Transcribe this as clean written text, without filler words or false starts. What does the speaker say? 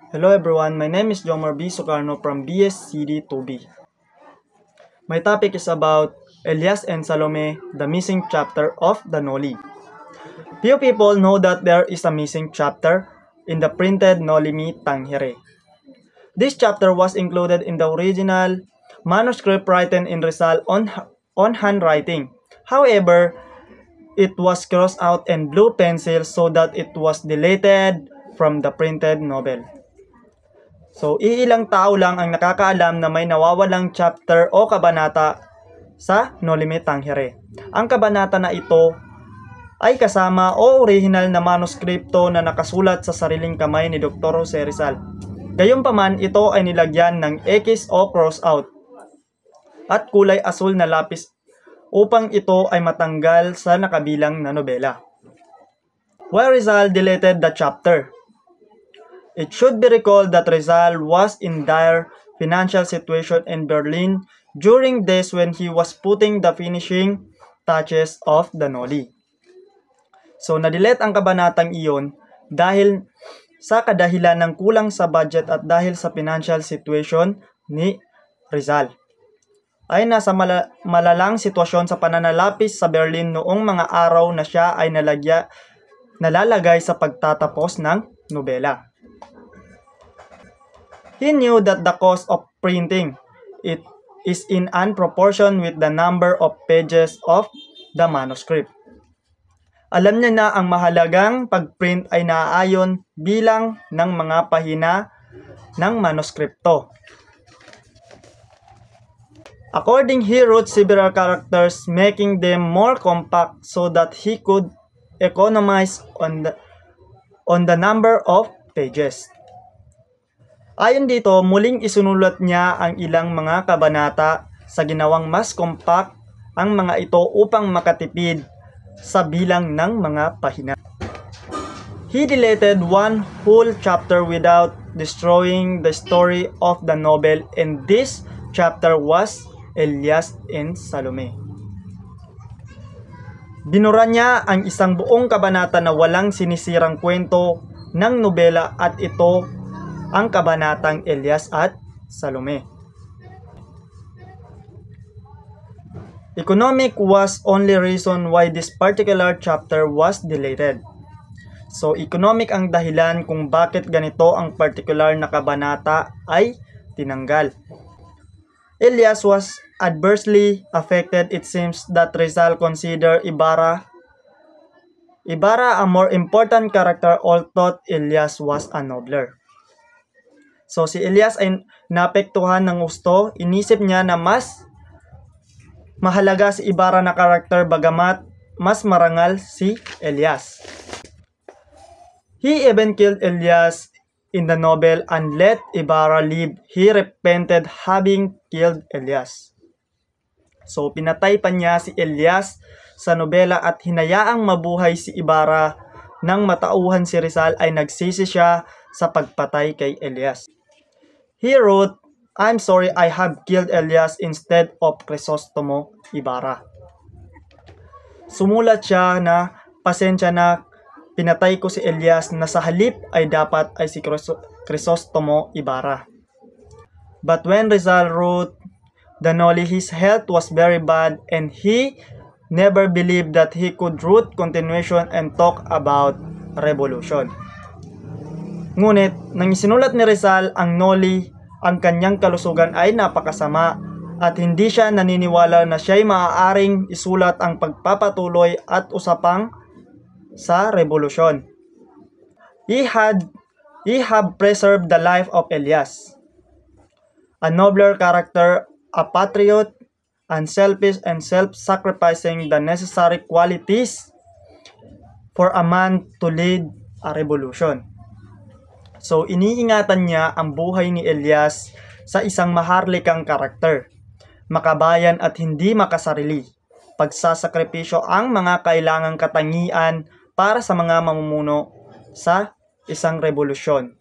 Hello everyone, my name is Jomar B. Sukarno from BSCD2B. My topic is about Elias and Salome, the missing chapter of the Noli. Few people know that there is a missing chapter in the printed Noli Me Tangere. This chapter was included in the original manuscript written in Rizal on handwriting. However, it was crossed out in blue pencil so that it was deleted from the printed novel. So, iilang tao lang ang nakakaalam na may nawawalang chapter o kabanata sa Noli Me Tangere. Ang kabanata na ito ay kasama o original na manuskripto na nakasulat sa sariling kamay ni Dr. Jose Rizal. Gayunpaman, ito ay nilagyan ng X o cross out at kulay asul na lapis upang ito ay matanggal sa nakabilang na nobela. Why Rizal deleted the chapter? It should be recalled that Rizal was in dire financial situation in Berlin during days when he was putting the finishing touches of the Noli. So, na-delete ang kabanatang iyon dahil sa kadahilan ng kulang sa budget at dahil sa financial situation ni Rizal. Ay nasa malalang sitwasyon sa pananalapis sa Berlin noong mga araw na siya ay nalalagay sa pagtatapos ng nobela. He knew that the cost of printing it is in proportion with the number of pages of the manuscript. Alam niya na ang mahalagang pagprint ay naaayon bilang ng mga pahina ng manuskripto. According, he wrote several characters, making them more compact so that he could economize on the number of pages. Ayon dito, muling isunulat niya ang ilang mga kabanata sa ginawang mas compact ang mga ito upang makatipid sa bilang ng mga pahina. He deleted one whole chapter without destroying the story of the novel, and this chapter was Elias and Salome. Binura niya ang isang buong kabanata na walang sinisirang kwento ng nobela at ito ang kabanatang Elias at Salome. Economic was only reason why this particular chapter was deleted. So, economic ang dahilan kung bakit ganito ang particular na kabanata ay tinanggal. Elias was adversely affected. It seems that Rizal considered Ibarra a more important character, although Elias was a nobler. So, si Elias ay naapektuhan ng gusto. Inisip niya na mas mahalaga si Ibarra na karakter bagamat mas marangal si Elias. He even killed Elias in the novel and let Ibarra live. He repented having killed Elias. So, pinatay pa niya si Elias sa nobela at hinayaang mabuhay si Ibarra. Nang matauhan si Rizal ay nagsisi siya sa pagpatay kay Elias. He wrote, "I'm sorry I have killed Elias instead of Crisostomo Ibarra." Sumulat siya na pasensya na pinatay ko si Elias na sa halip ay dapat ay si Crisostomo Ibarra. But when Rizal wrote the Noli, his health was very bad and he never believed that he could write continuation and talk about revolution. Ngunit, nang isinulat ni Rizal ang Noli, ang kanyang kalusugan ay napakasama at hindi siya naniniwala na siya'y maaaring isulat ang pagpapatuloy at usapang sa revolusyon. He had preserved the life of Elias, a nobler character, a patriot, unselfish and self-sacrificing, the necessary qualities for a man to lead a revolution. So, iniingatan niya ang buhay ni Elias sa isang maharlikang karakter, makabayan at hindi makasarili. Pagsasakripisyo ang mga kailangang katangian para sa mga mamumuno sa isang revolusyon.